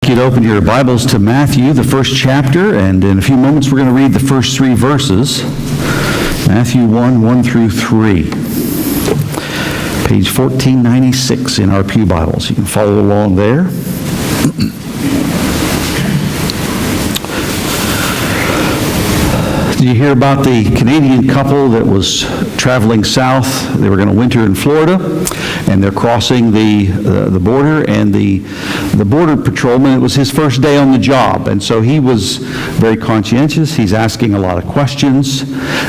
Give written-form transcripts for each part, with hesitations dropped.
ask you to open your Bibles to Matthew, the first chapter, and in a few moments we're going to read the first three verses. Matthew 1 through 3. Page 1496 in our Pew Bibles. You can follow along there. Did you hear about the Canadian couple that was traveling south? They were going to winter in Florida, and they're crossing the border, and the border patrolman, it was his first day on the job, and so he was very conscientious. He's asking a lot of questions,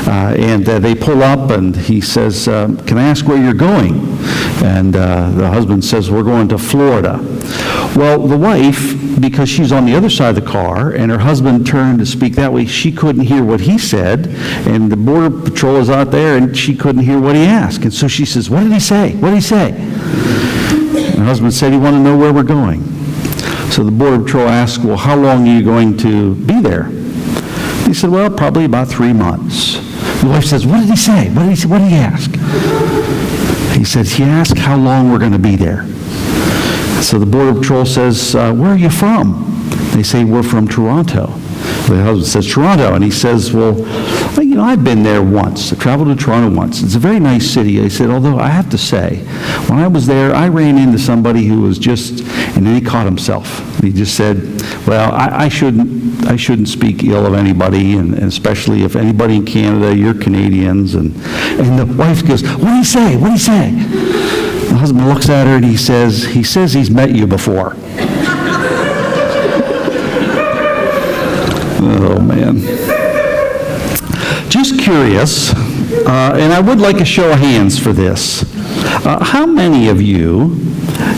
and they pull up, and he says, "Can I ask where you're going?" And the husband says, "We're going to Florida." Well, the wife, because she's on the other side of the car, and her husband turned to speak that way, she couldn't hear what he said, and the border patrol is out there, and she couldn't hear what he asked. And so she says, "What did he say? What did he say?" And her husband said, "He wanted to know where we're going." So the border patrol asked, "Well, how long are you going to be there?" He said, "Well, probably about 3 months." The wife says, "What did he say? What did he ask?" He says, he asked how long we're going to be there. So the border patrol says, "Where are you from?" They say, "We're from Toronto." The husband says, "Toronto." And he says, "Well, I've been there once. I traveled to Toronto once. It's a very nice city." I said, "Although I have to say, when I was there, I ran into somebody who was just," and then he caught himself. He just said, "Well, I shouldn't speak ill of anybody, and especially if anybody in Canada, you're Canadians." And the wife goes, "What did he say? What did he say?" The husband looks at her and he says he's met you before. Oh, man. Just curious, and I would like a show of hands for this. How many of you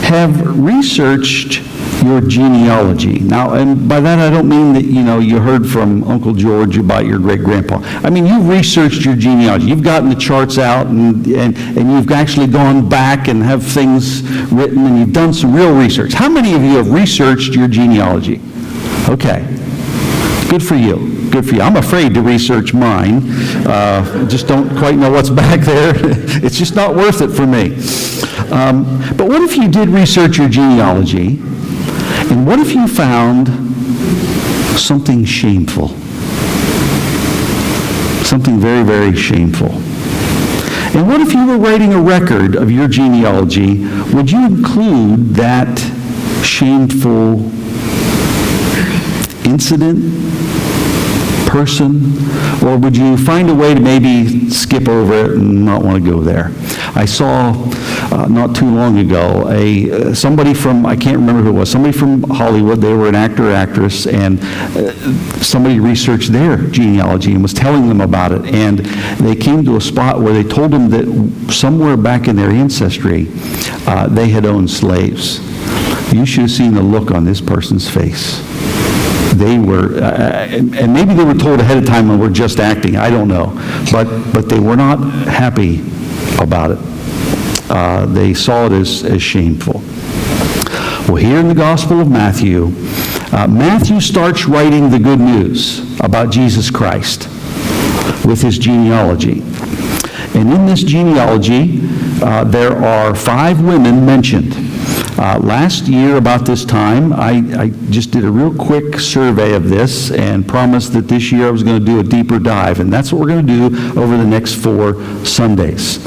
have researched your genealogy? Now, and by that I don't mean that, you heard from Uncle George about your great-grandpa. I mean, you've researched your genealogy. You've gotten the charts out, and you've actually gone back and have things written, and you've done some real research. How many of you have researched your genealogy? Okay. Good for you. Good for you. I'm afraid to research mine. Just don't quite know what's back there. It's just not worth it for me. But what if you did research your genealogy, and what if you found something shameful? Something very, very shameful. And what if you were writing a record of your genealogy? Would you include that shameful incident, person, or would you find a way to maybe skip over it and not want to go there? I saw not too long ago somebody from, I can't remember who it was, somebody from Hollywood. They were an actor or actress, and somebody researched their genealogy and was telling them about it, and they came to a spot where they told them that somewhere back in their ancestry they had owned slaves. You should have seen the look on this person's face. They were, and maybe they were told ahead of time and were just acting, I don't know, but they were not happy about it. They saw it as shameful. Well, here in the Gospel of Matthew, Matthew starts writing the good news about Jesus Christ with his genealogy. And in this genealogy, there are 5 women mentioned. Last year, about this time, I just did a real quick survey of this and promised that this year I was going to do a deeper dive, and that's what we're going to do over the next 4 Sundays.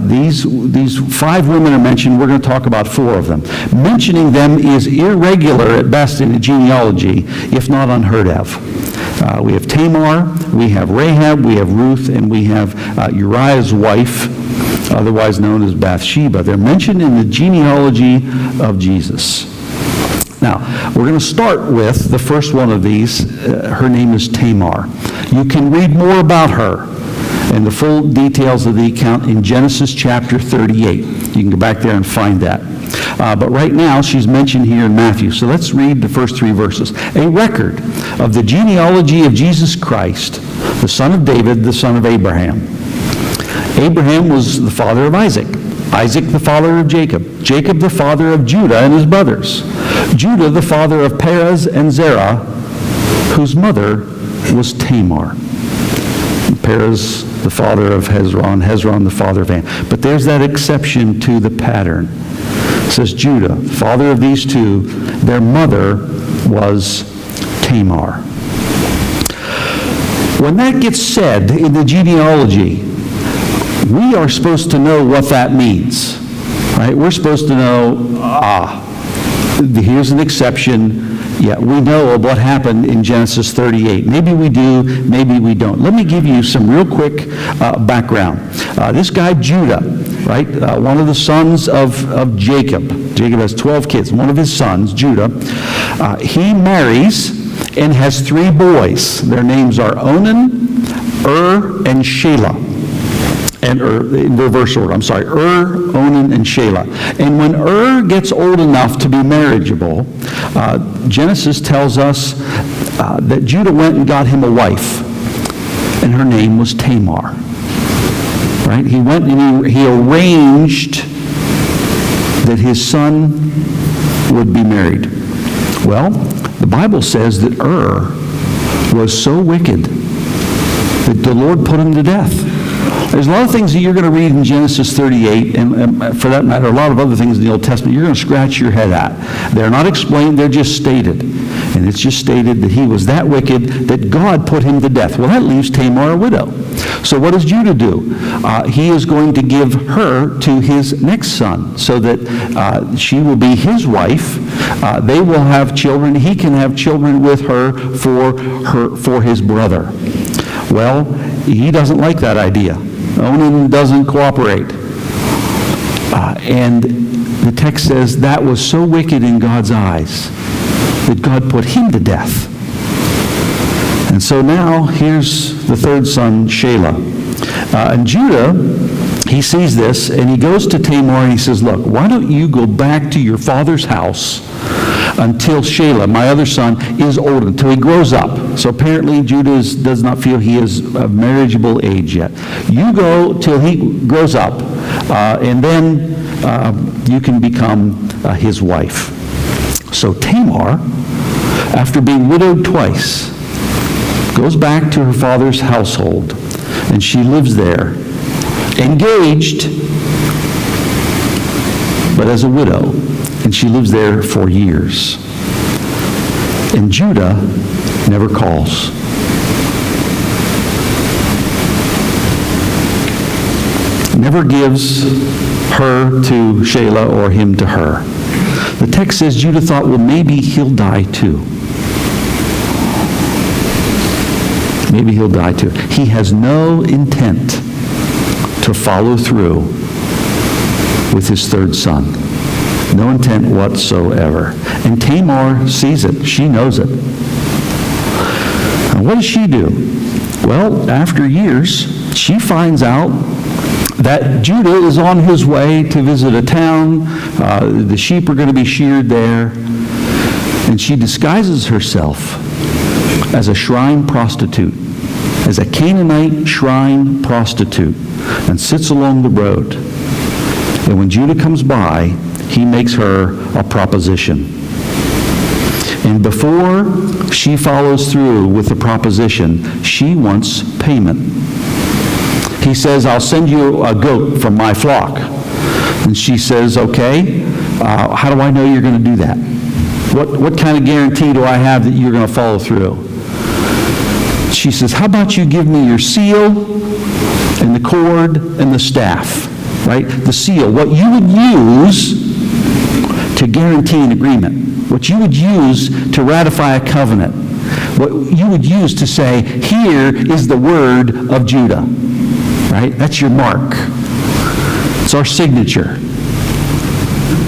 These 5 women are mentioned. We're going to talk about 4 of them. Mentioning them is irregular at best in a genealogy, if not unheard of. We have Tamar, we have Rahab, we have Ruth, and we have Uriah's wife, otherwise known as Bathsheba. They're mentioned in the genealogy of Jesus. Now, we're going to start with the first one of these. Her name is Tamar. You can read more about her and the full details of the account in Genesis chapter 38. You can go back there and find that. But right now, she's mentioned here in Matthew. So let's read the first 3 verses. A record of the genealogy of Jesus Christ, the son of David, the son of Abraham. Abraham was the father of Isaac. Isaac the father of Jacob. Jacob the father of Judah and his brothers. Judah the father of Perez and Zerah, whose mother was Tamar. Perez the father of Hezron. Hezron the father of Am. But there's that exception to the pattern. It says Judah, father of these 2, their mother was Tamar. When that gets said in the genealogy, we are supposed to know what that means, right? We're supposed to know, here's an exception. Yeah, we know of what happened in Genesis 38. Maybe we do, maybe we don't. Let me give you some real quick background. This guy, Judah, right, one of the sons of Jacob. Jacob has 12 kids. One of his sons, Judah, he marries and has 3 boys. Their names are Onan, and Shelah. And in reverse order, I'm sorry, Onan, and Shelah. And when gets old enough to be marriageable, Genesis tells us that Judah went and got him a wife, and her name was Tamar. Right? He went and he arranged that his son would be married. Well, the Bible says that was so wicked that the Lord put him to death. There's a lot of things that you're going to read in Genesis 38, and for that matter, a lot of other things in the Old Testament, you're going to scratch your head at. They're not explained, they're just stated. And it's just stated that he was that wicked that God put him to death. Well, that leaves Tamar a widow. So what does Judah do? He is going to give her to his next son so that she will be his wife. They will have children. He can have children with her for his brother. Well, he doesn't like that idea. Onan doesn't cooperate. And the text says that was so wicked in God's eyes that God put him to death. And so now here's the third son, Shelah. And Judah, he sees this, and he goes to Tamar and he says, look, why don't you go back to your father's house until Shelah, my other son, is old, until he grows up. So apparently Judah does not feel he is of marriageable age yet. You go till he grows up, and then you can become his wife. So Tamar, after being widowed twice, goes back to her father's household, and she lives there, engaged, but as a widow. And she lives there for years. And Judah never calls. Never gives her to Shelah or him to her. The text says Judah thought, well, maybe he'll die too. Maybe he'll die too. He has no intent to follow through with his third son. No intent whatsoever. And Tamar sees it. She knows it. And what does she do? Well, after years, she finds out that Judah is on his way to visit a town. The sheep are going to be sheared there. And she disguises herself as a shrine prostitute, as a Canaanite shrine prostitute, and sits along the road. And when Judah comes by, he makes her a proposition. And before she follows through with the proposition, she wants payment. He says, I'll send you a goat from my flock. And she says, okay, how do I know you're going to do that? What kind of guarantee do I have that you're going to follow through? She says, how about you give me your seal and the cord and the staff, right? The seal, what you would use to guarantee an agreement, what you would use to ratify a covenant, what you would use to say, here is the word of Judah, right? That's your mark. It's our signature.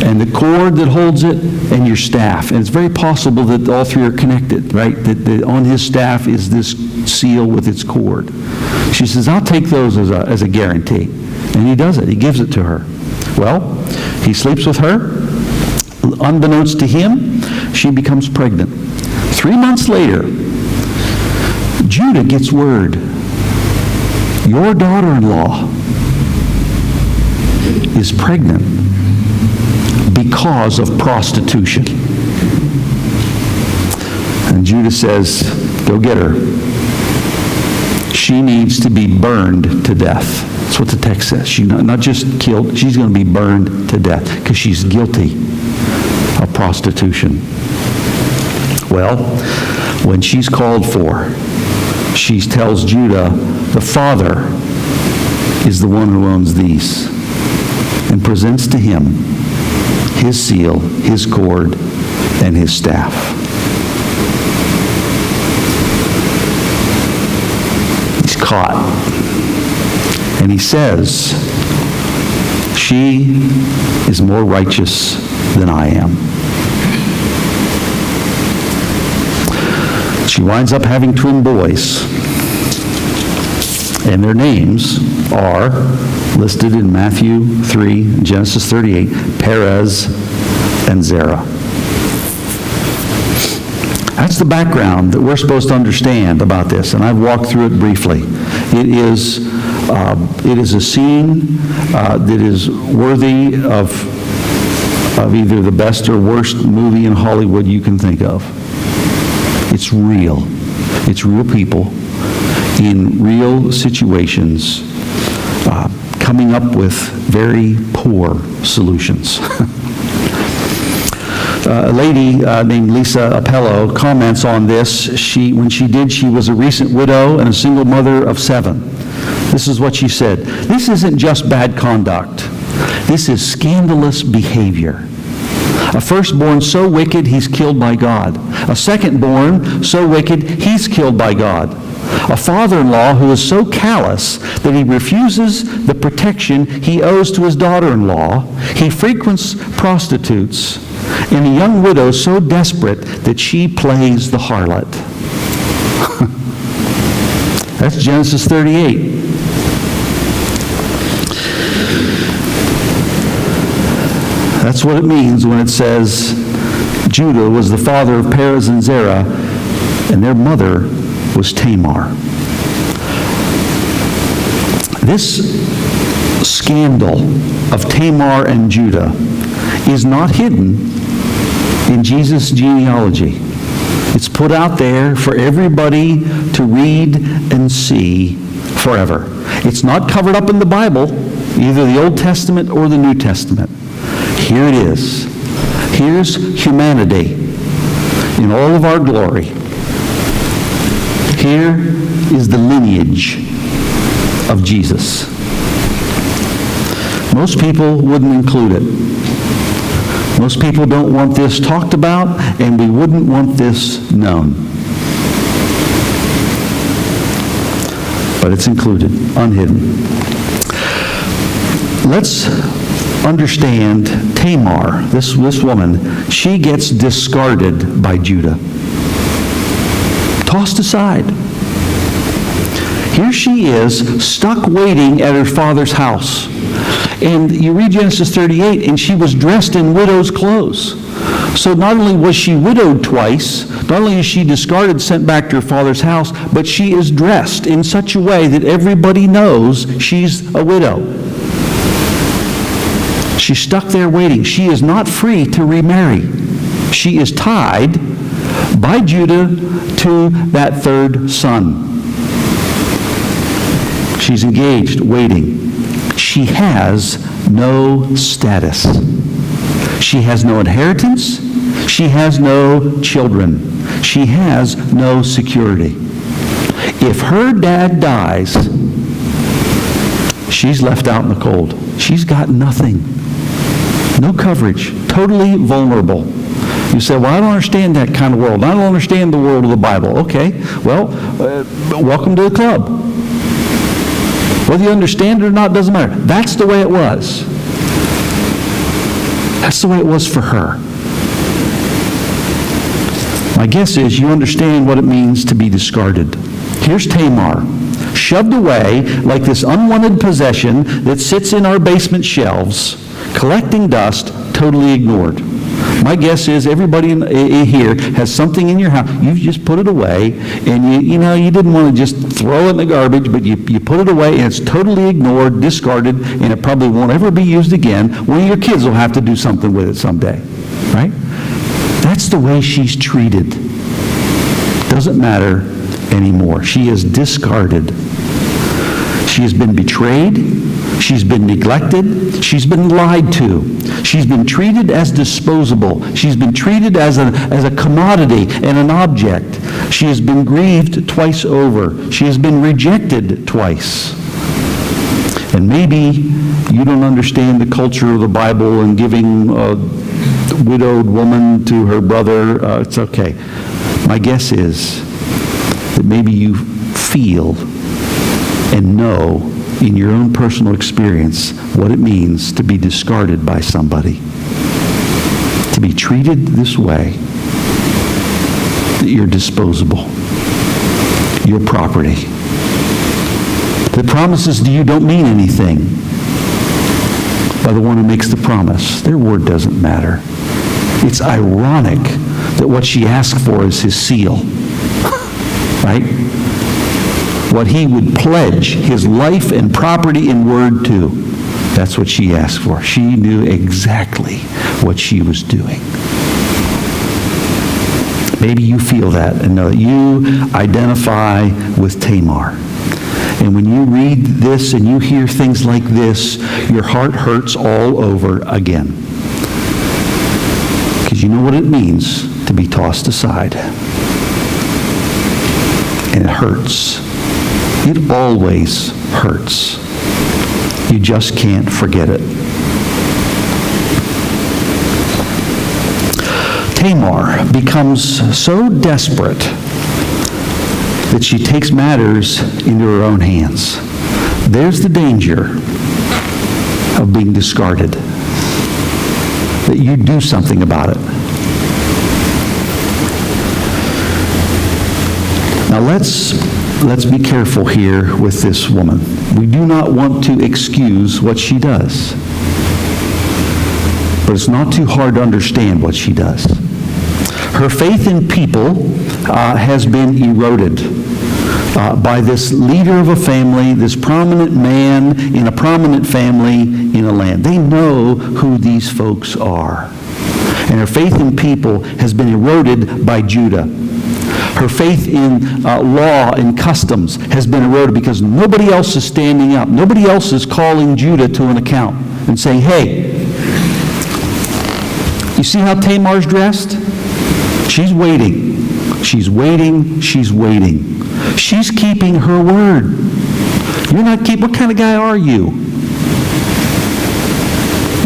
And the cord that holds it, and your staff. And it's very possible that all three are connected, right? That on his staff is this seal with its cord. She says, I'll take those as a guarantee. And he does it. He gives it to her. Well, he sleeps with her. Unbeknownst to him, she becomes pregnant. 3 months later, Judah gets word. Your daughter-in-law is pregnant because of prostitution. And Judah says, go get her. She needs to be burned to death. That's what the text says. She's not just killed, she's going to be burned to death because she's guilty of prostitution. Well, when she's called for, she tells Judah, the father is the one who owns these, and presents to him his seal, his cord, and his staff. He's caught. And he says, she is more righteous than I am. She winds up having twin boys. And their names are listed in Matthew 3, Genesis 38, Perez and Zerah. That's the background that we're supposed to understand about this, and I've walked through it briefly. It is a scene that is worthy of either the best or worst movie in Hollywood you can think of. It's real. It's real people in real situations, coming up with very poor solutions. A lady named Lisa Appello comments on this. When she was a recent widow and a single mother of 7. This is what she said. This isn't just bad conduct. This is scandalous behavior. A firstborn so wicked he's killed by God. A secondborn so wicked he's killed by God. A father-in-law who is so callous that he refuses the protection he owes to his daughter-in-law. He frequents prostitutes. And a young widow so desperate that she plays the harlot. That's Genesis 38. That's what it means when it says Judah was the father of Perez and Zerah, and their mother was Tamar. This scandal of Tamar and Judah is not hidden in Jesus' genealogy. It's put out there for everybody to read and see forever. It's not covered up in the Bible, either the Old Testament or the New Testament. Here it is. Here's humanity in all of our glory. Here is the lineage of Jesus. Most people wouldn't include it. Most people don't want this talked about, and we wouldn't want this known. But it's included, unhidden. Let's understand Tamar, this woman. She gets discarded by Judah. Tossed aside. Here she is, stuck waiting at her father's house. And you read Genesis 38, and she was dressed in widow's clothes. So not only was she widowed twice, not only is she discarded, sent back to her father's house, but she is dressed in such a way that everybody knows she's a widow. She's stuck there waiting. She is not free to remarry. She is tied by Judah to that third son. She's engaged, waiting. She has no status. She has no inheritance. She has no children. She has no security. If her dad dies, she's left out in the cold. She's got nothing. No coverage. Totally vulnerable. You say, well, I don't understand that kind of world. I don't understand the world of the Bible. Okay, well, welcome to the club. Whether you understand it or not doesn't matter. That's the way it was. That's the way it was for her. My guess is you understand what it means to be discarded. Here's Tamar, shoved away like this unwanted possession that sits in our basement shelves, collecting dust, totally ignored. My guess is everybody here has something in your house. You've just put it away, and you didn't want to just throw it in the garbage, but you put it away, and it's totally ignored, discarded, and it probably won't ever be used again. One of your kids will have to do something with it someday, right? That's the way she's treated. Doesn't matter anymore. She is discarded. She has been betrayed. She's been neglected. She's been lied to. She's been treated as disposable. She's been treated as a commodity and an object. She has been grieved twice over. She has been rejected twice. And maybe you don't understand the culture of the Bible and giving a widowed woman to her brother. It's okay. My guess is that maybe you feel and know in your own personal experience what it means to be discarded by somebody. To be treated this way, that you're disposable. You're property. The promises to you don't mean anything by the one who makes the promise. Their word doesn't matter. It's ironic that what she asked for is his seal. Right? What he would pledge his life and property and word to. That's what she asked for. She knew exactly what she was doing. Maybe you feel that and know that you identify with Tamar. And when you read this and you hear things like this, your heart hurts all over again. Because you know what it means to be tossed aside. And it hurts. It always hurts. You just can't forget it. Tamar becomes so desperate that she takes matters into her own hands. There's the danger of being discarded. That you do something about it. Now let's be careful here with this woman. We do not want to excuse what she does. But it's not too hard to understand what she does. Her faith in people has been eroded by this leader of a family, this prominent man in a prominent family in a land. They know who these folks are. And her faith in people has been eroded by Judah. Her faith in law and customs has been eroded because nobody else is standing up. Nobody else is calling Judah to an account and saying, hey, you see how Tamar's dressed? She's waiting. She's waiting. She's waiting. She's keeping her word. You're not keeping. What kind of guy are you?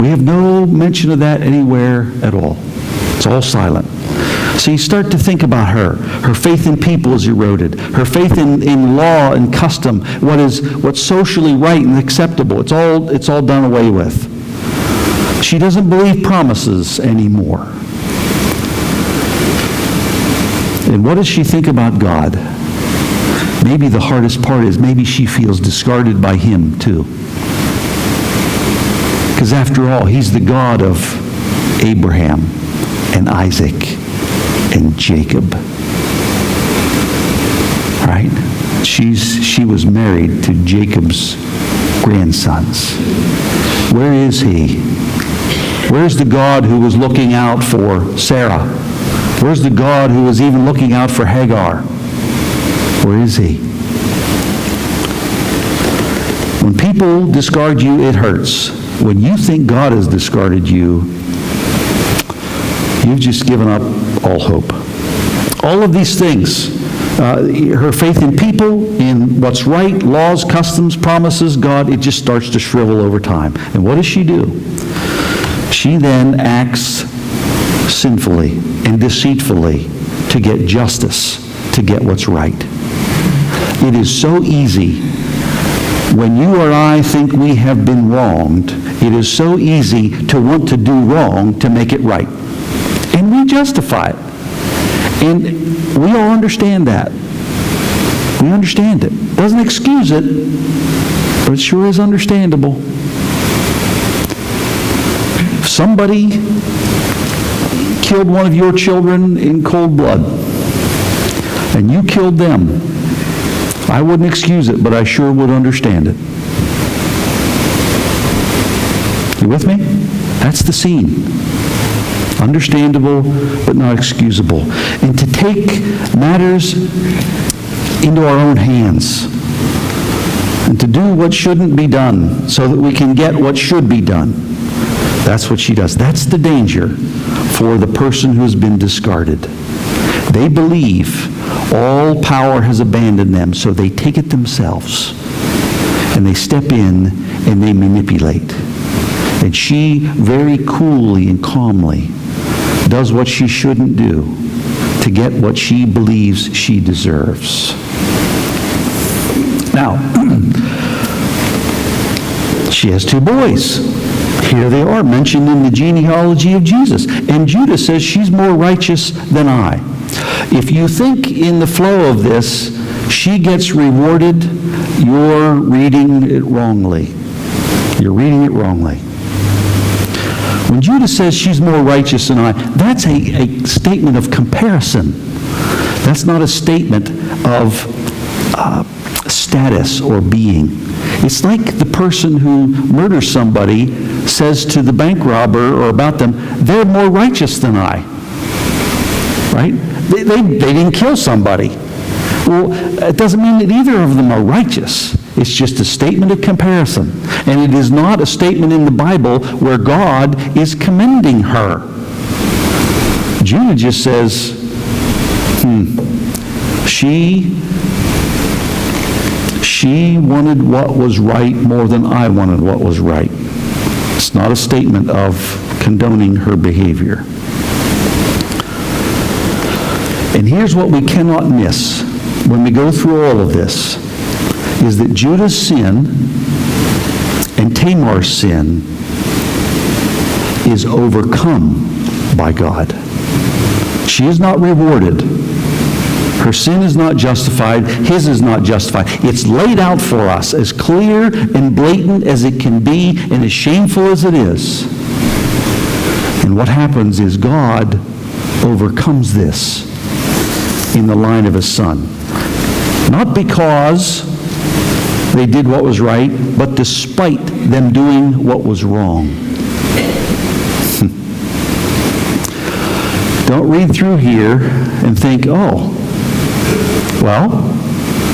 We have no mention of that anywhere at all. It's all silent. So you start to think about her. Her faith in people is eroded. Her faith in law and custom, what's socially right and acceptable, it's all done away with. She doesn't believe promises anymore. And what does she think about God? Maybe the hardest part is maybe she feels discarded by him too. Because after all, he's the God of Abraham and Isaac and Jacob. Right? She was married to Jacob's grandsons. Where is he? Where's the God who was looking out for Sarah? Where's the God who was even looking out for Hagar? Where is he? When people discard you, it hurts. When you think God has discarded you, you've just given up all hope. All of these things, her faith in people, in what's right, laws, customs, promises, God, it just starts to shrivel over time. And what does she do? She then acts sinfully and deceitfully to get justice, to get what's right. It is so easy when you or I think we have been wronged, it is so easy to want to do wrong to make it right. And we justify it. And we all understand that. We understand it. Doesn't excuse it, but it sure is understandable. If somebody killed one of your children in cold blood, and you killed them, I wouldn't excuse it, but I sure would understand it. You with me? That's the scene. Understandable, but not excusable. And to take matters into our own hands. and to do what shouldn't be done so that we can get what should be done. That's what she does. That's the danger for the person who has been discarded. They believe all power has abandoned them, so they take it themselves. And they step in and they manipulate. And she very coolly and calmly does what she shouldn't do to get what she believes she deserves. Now, she has two boys. Here they are, mentioned in the genealogy of Jesus. And Judah says she's more righteous than I. If you think in the flow of this, she gets rewarded, you're reading it wrongly. You're reading it wrongly. When Judah says she's more righteous than I, that's a statement of comparison. That's not a statement of status or being. It's like the person who murders somebody says to the bank robber or about them, they're more righteous than I. Right? They didn't kill somebody. Well, it doesn't mean that either of them are righteous. It's just a statement of comparison. And it is not a statement in the Bible where God is commending her. Judah just says, she wanted what was right more than I wanted what was right. It's not a statement of condoning her behavior. And here's what we cannot miss when we go through all of this, is that Judah's sin and Tamar's sin is overcome by God. She is not rewarded. Her sin is not justified. His is not justified. It's laid out for us as clear and blatant as it can be and as shameful as it is. And what happens is God overcomes this in the line of his Son. Not because they did what was right, but despite them doing what was wrong. Don't read through here and think, oh, well,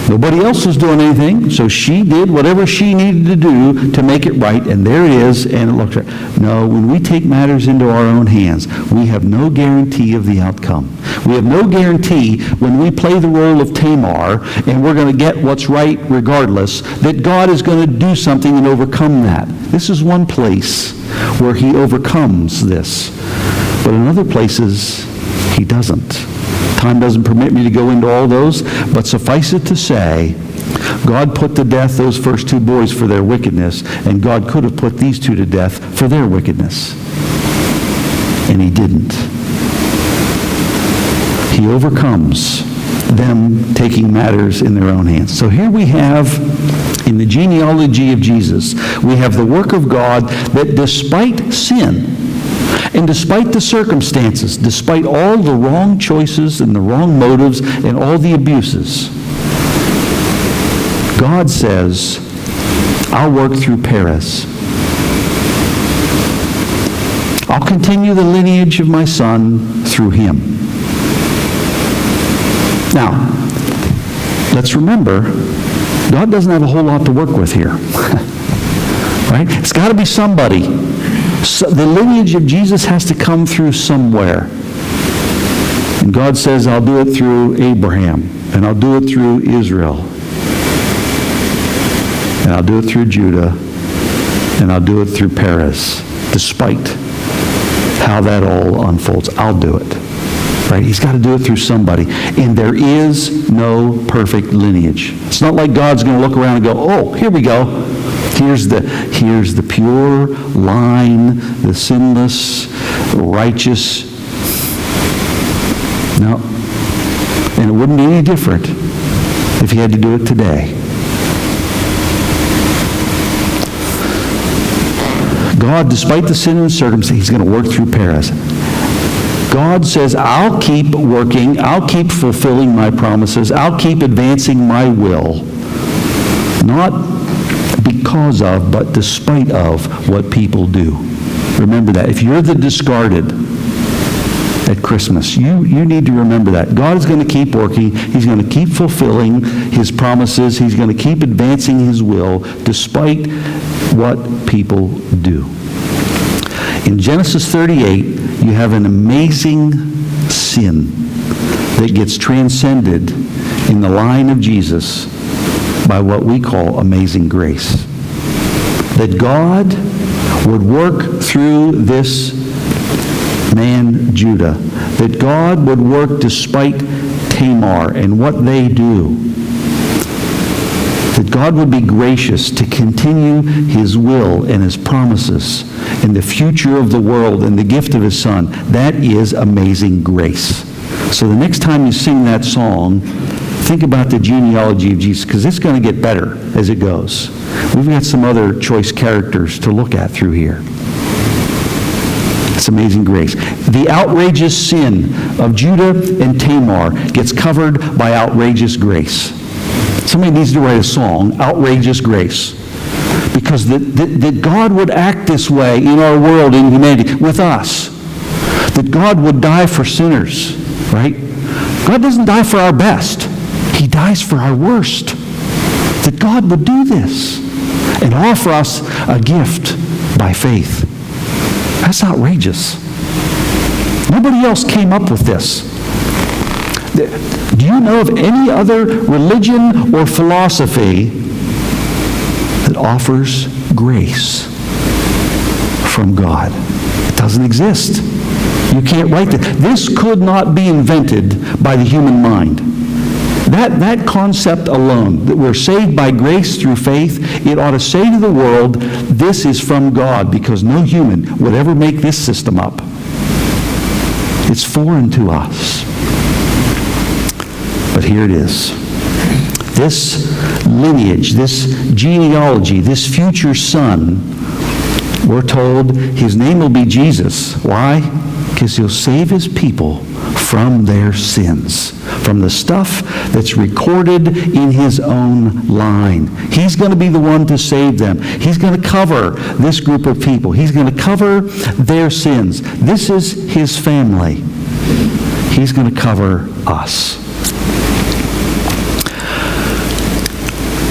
nobody else was doing anything, so she did whatever she needed to do to make it right, and there it is, and it looks right. No, when we take matters into our own hands, we have no guarantee of the outcome. We have no guarantee when we play the role of Tamar, and we're going to get what's right regardless, that God is going to do something and overcome that. This is one place where he overcomes this. But in other places, he doesn't. Time doesn't permit me to go into all those, but suffice it to say, God put to death those first two boys for their wickedness, and God could have put these two to death for their wickedness. And he didn't. He overcomes them taking matters in their own hands. So here we have, in the genealogy of Jesus, we have the work of God that despite sin, and despite the circumstances, despite all the wrong choices and the wrong motives and all the abuses, God says, I'll work through Perez. I'll continue the lineage of my son through him. Now, let's remember, God doesn't have a whole lot to work with here. Right? It's got to be somebody. So the lineage of Jesus has to come through somewhere. And God says, I'll do it through Abraham, and I'll do it through Israel, and I'll do it through Judah, and I'll do it through Perez. Despite how that all unfolds, I'll do it. Right? He's got to do it through somebody. And there is no perfect lineage. It's not like God's going to look around and go, oh, here we go. Here's the pure line, the sinless, righteous. No. And it wouldn't be any different if he had to do it today. God, despite the sin and circumstance, he's going to work through Perez. God says, I'll keep working, I'll keep fulfilling my promises, I'll keep advancing my will. Not because of, but despite of what people do. Remember that. If you're the discarded, at Christmas. You need to remember that. God is going to keep working. He's going to keep fulfilling his promises. He's going to keep advancing his will despite what people do. In Genesis 38, you have an amazing sin that gets transcended in the line of Jesus by what we call amazing grace. That God would work through this man, Judah. That God would work despite Tamar and what they do. That God would be gracious to continue his will and his promises and the future of the world and the gift of his Son. That is amazing grace. So the next time you sing that song, think about the genealogy of Jesus, because it's going to get better as it goes. We've got some other choice characters to look at through here. It's amazing grace. The outrageous sin of Judah and Tamar gets covered by outrageous grace. Somebody needs to write a song, Outrageous Grace. Because that God would act this way in our world, in humanity, with us. That God would die for sinners, right? God doesn't die for our best. He dies for our worst. That God would do this and offer us a gift by faith. That's outrageous. Nobody else came up with this. Do you know of any other religion or philosophy that offers grace from God? It doesn't exist. You can't write that. This could not be invented by the human mind. That concept alone, that we're saved by grace through faith, it ought to say to the world, this is from God, because no human would ever make this system up. It's foreign to us. But here it is. This lineage, this genealogy, this future son, we're told his name will be Jesus. Why? Because he'll save his people from their sins, from the stuff that's recorded in his own line. He's going to be the one to save them. He's going to cover this group of people. He's going to cover their sins. This is his family. He's going to cover us.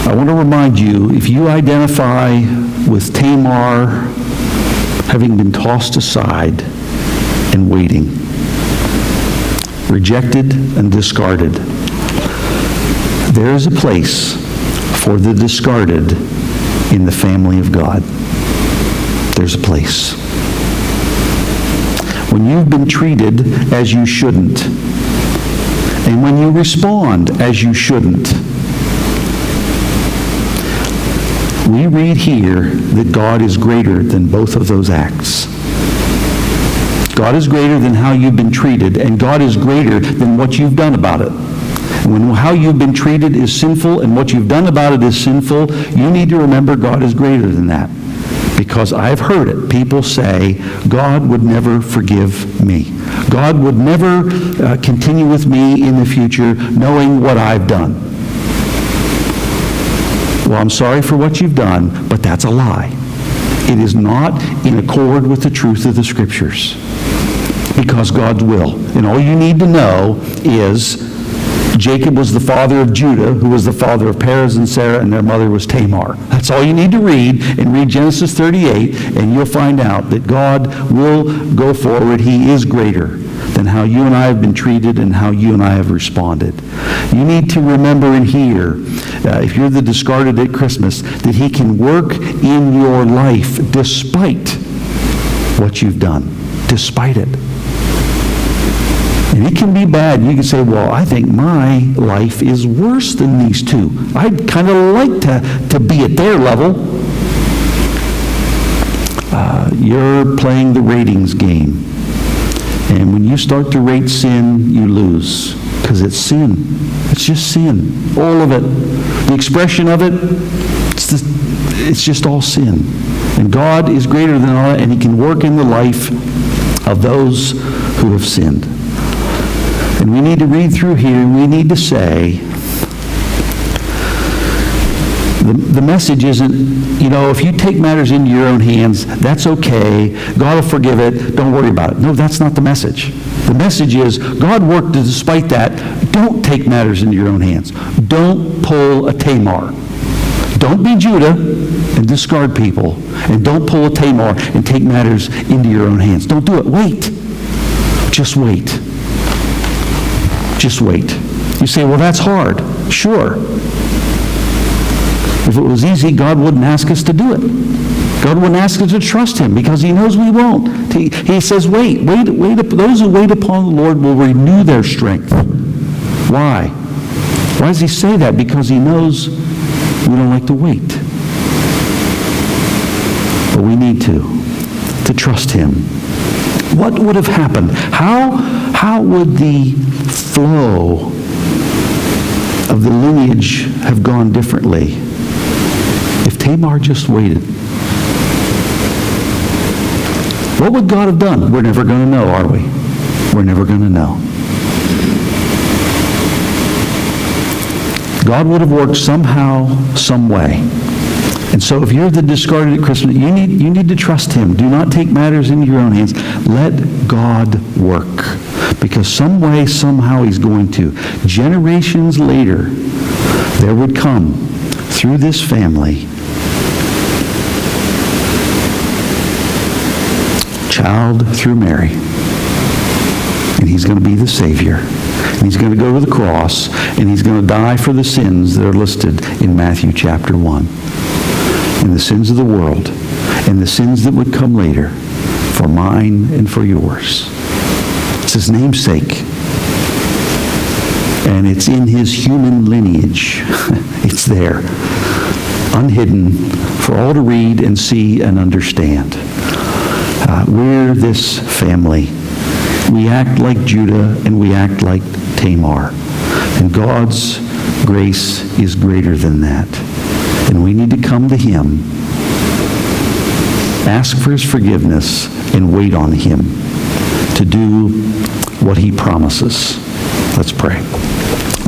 I want to remind you, if you identify with Tamar having been tossed aside and waiting, rejected and discarded, there is a place for the discarded in the family of God. There's a place. When you've been treated as you shouldn't, and when you respond as you shouldn't, we read here that God is greater than both of those acts. God is greater than how you've been treated, and God is greater than what you've done about it. And when how you've been treated is sinful and what you've done about it is sinful, you need to remember God is greater than that. Because I've heard it. People say, God would never forgive me. God would never continue with me in the future knowing what I've done. Well, I'm sorry for what you've done, but that's a lie. It is not in accord with the truth of the Scriptures. Because God's will. And all you need to know is Jacob was the father of Judah, who was the father of Perez and Sarah, and their mother was Tamar. That's all you need to read, and read Genesis 38, and you'll find out that God will go forward. He is greater than how you and I have been treated and how you and I have responded. You need to remember and hear, if you're the discarded at Christmas, that he can work in your life despite what you've done. Despite it. And it can be bad. You can say, well, I think my life is worse than these two. I'd kind of like to be at their level. You're playing the ratings game. And when you start to rate sin, you lose. Because it's sin. It's just sin. All of it. The expression of it, it's just all sin. And God is greater than all, and he can work in the life of those who have sinned. And we need to read through here, and we need to say, the message isn't, if you take matters into your own hands, that's okay. God will forgive it. Don't worry about it. No, that's not the message. The message is, God worked despite that. Don't take matters into your own hands. Don't pull a Tamar. Don't be Judah and discard people. And don't pull a Tamar and take matters into your own hands. Don't do it. Wait. Just wait. Just wait. You say, well, that's hard. Sure. If it was easy, God wouldn't ask us to do it. God wouldn't ask us to trust him because he knows we won't. He says, wait. Those who wait upon the Lord will renew their strength. Why? Why does he say that? Because he knows we don't like to wait. But we need to trust him. What would have happened? How would the flow of the lineage have gone differently if Tamar just waited? What would God have done? We're never going to know, are we? We're never going to know. God would have worked somehow, some way. And so if you're the discarded at Christmas, you need to trust him. Do not take matters into your own hands. Let God work. Because some way, somehow he's going to. Generations later, there would come, through this family, child through Mary. And he's going to be the Savior. And he's going to go to the cross, and he's going to die for the sins that are listed in Matthew chapter 1. And the sins of the world, and the sins that would come later, for mine and for yours. It's his namesake. And it's in his human lineage. It's there, unhidden, for all to read and see and understand. We're this family. We act like Judah and we act like Tamar. And God's grace is greater than that. And we need to come to him, ask for his forgiveness, and wait on him to do what he promises. Let's pray.